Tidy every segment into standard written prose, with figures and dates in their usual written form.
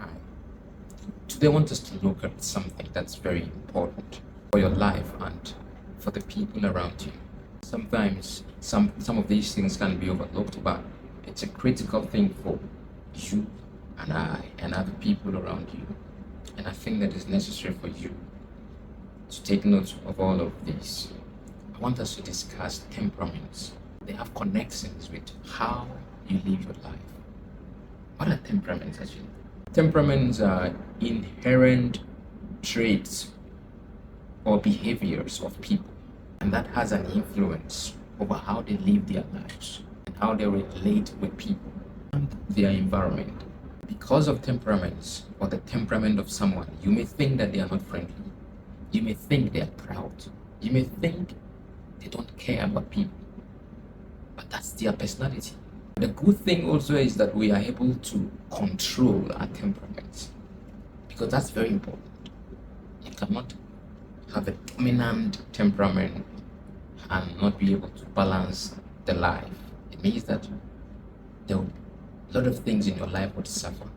Hi. Today I want us to look at something that's very important for your life and for the people around you. Sometimes some of these things can be overlooked, but it's a critical thing for you and I and other people around you. And I think that is necessary for you to take note of all of these. I want us to discuss temperaments. They have connections with how you live your life. What are temperaments actually? Temperaments are inherent traits or behaviors of people, and that has an influence over how they live their lives and how they relate with people and their environment. Because of temperaments or the temperament of someone, you may think that they are not friendly. You may think they are proud. You may think they don't care about people, but that's their personality. The good thing also is that we are able to control our temperaments, because that's very important. You cannot have a dominant temperament and not be able to balance the life. It means that a lot of things in your life would suffer.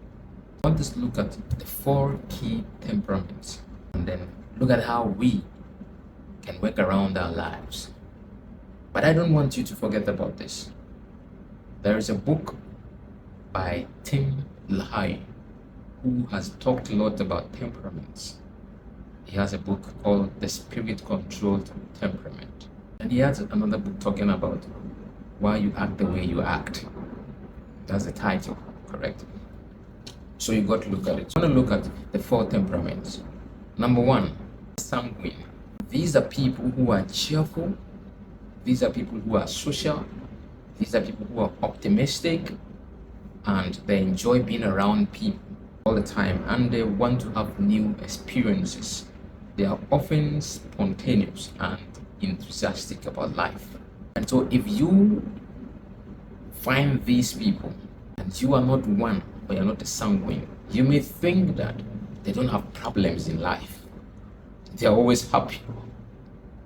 I want us to look at the 4 key temperaments and then look at how we can work around our lives. But I don't want you to forget about this. There is a book by Tim LaHaye who has talked a lot about temperaments. He has a book called The Spirit Controlled Temperament. And he has another book talking about why you act the way you act. That's the title, correct? So you got to look at it. So I want to look at the 4 temperaments. Number 1, sanguine. These are people who are cheerful. These are people who are social. These are people who are optimistic, and they enjoy being around people all the time, and they want to have new experiences. They are often spontaneous and enthusiastic about life. And so if you find these people and you are not one, or you're not a sanguine, you may think that they don't have problems in life. They are always happy.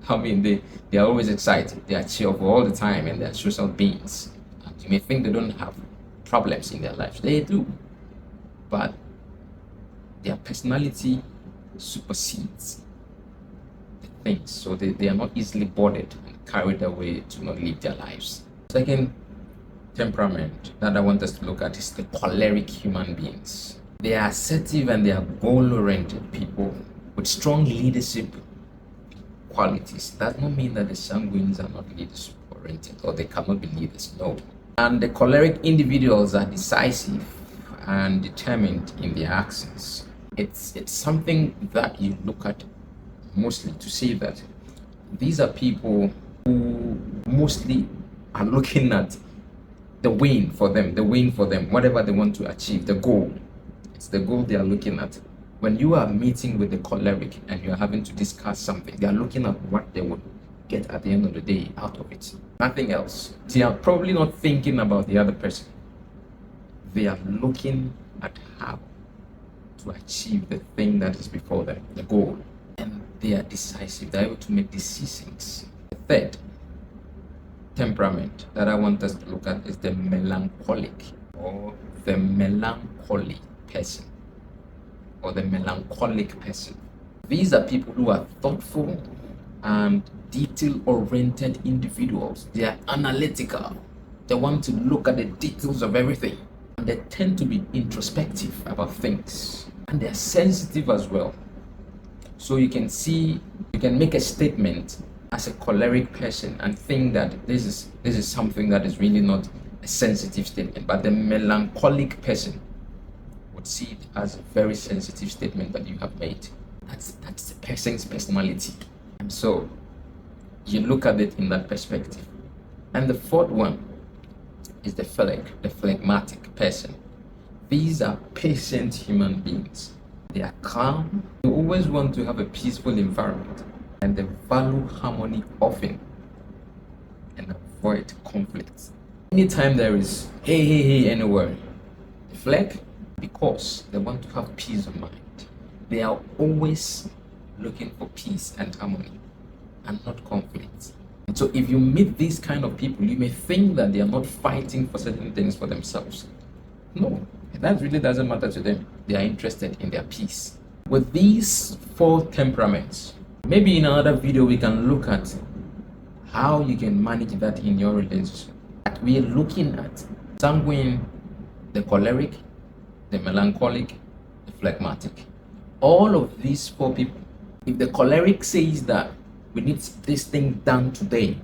I mean, they are always excited. They are cheerful all the time, and they are social beings. And you may think they don't have problems in their lives. They do. But their personality supersedes the things. So they are not easily bothered and carried away to not live their lives. Second temperament that I want us to look at is the choleric human beings. They are assertive and they are goal-oriented people with strong leadership qualities. Does not mean that the sanguines are not leadership oriented or they cannot be leaders. No. And the choleric individuals are decisive and determined in their actions. It's something that you look at mostly to say that these are people who mostly are looking at the win for them, whatever they want to achieve, the goal. It's the goal they are looking at. When you are meeting with the choleric and you are having to discuss something, they are looking at what they would get at the end of the day out of it. Nothing else. They are probably not thinking about the other person. They are looking at how to achieve the thing that is before them, the goal. And they are decisive. They are able to make decisions. The third temperament that I want us to look at is the melancholic, or the melancholy person, or the melancholic person. These are people who are thoughtful and detail-oriented individuals. They are analytical. They want to look at the details of everything. And they tend to be introspective about things. And they are sensitive as well. So you can make a statement as a choleric person and think that this is something that is really not a sensitive statement. But the melancholic person would see it as a very sensitive statement that you have made. That's the person's personality. And so you look at it in that perspective. And the fourth one is the phlegmatic person. These are patient human beings. They are calm. They always want to have a peaceful environment, and they value harmony often and avoid conflicts. Anytime there is hey anywhere, the phleg, because they want to have peace of mind. They are always looking for peace and harmony and not conflict. And so if you meet these kind of people, you may think that they are not fighting for certain things for themselves. No, That really doesn't matter to them. They are interested in their peace. With these 4 temperaments, maybe in another video we can look at how you can manage that in your relationship. We are looking at sanguine, the choleric, the melancholic, the phlegmatic. All of these 4 people, if the choleric says that we need this thing done today,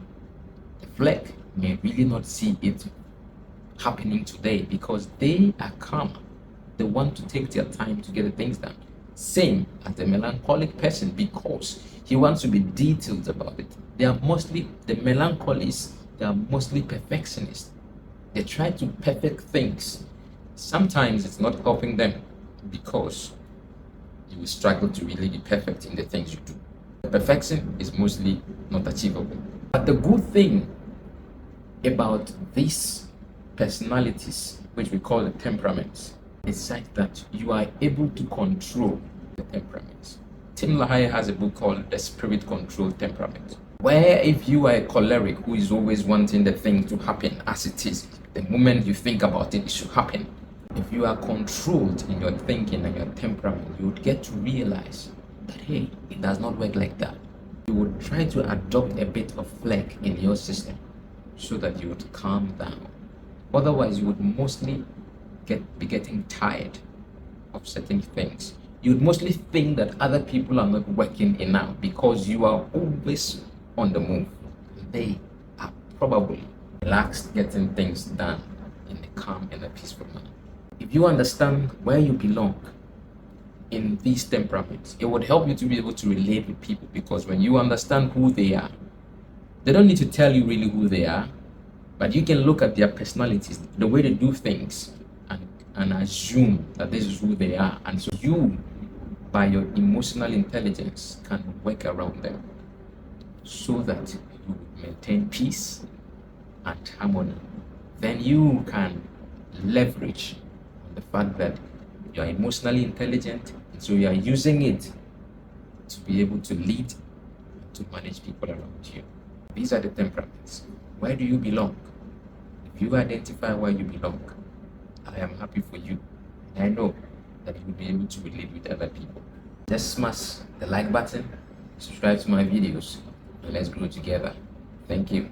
the phleg may really not see it happening today because they are calm. They want to take their time to get the things done. Same as the melancholic person, because he wants to be detailed about it. They are mostly, the melancholists, they are mostly perfectionists. They try to perfect things. Sometimes it's not helping them because you will struggle to really be perfect in the things you do. Perfection is mostly not achievable. But the good thing about these personalities, which we call the temperaments, is that you are able to control the temperaments. Tim LaHaye has a book called The Spirit Controlled Temperament, where if you are a choleric who is always wanting the thing to happen as it is, the moment you think about it, it should happen. If you are controlled in your thinking and your temperament, you would get to realize that, hey, it does not work like that. You would try to adopt a bit of phleg in your system so that you would calm down. Otherwise, you would mostly be getting tired of certain things. You would mostly think that other people are not working enough because you are always on the move. They are probably relaxed, getting things done in a calm and a peaceful manner. If you understand where you belong in these temperaments, it would help you to be able to relate with people, because when you understand who they are, they don't need to tell you really who they are, but you can look at their personalities, the way they do things, and assume that this is who they are. And so you, by your emotional intelligence, can work around them so that you maintain peace and harmony. Then you can leverage on the fact that you are emotionally intelligent, and so you are using it to be able to lead, to manage people around you. These are the temperaments. Where do you belong? If you identify where you belong, I am happy for you. I know that you will be able to relate with other people. Just smash the like button, subscribe to my videos, and let's grow together. Thank you.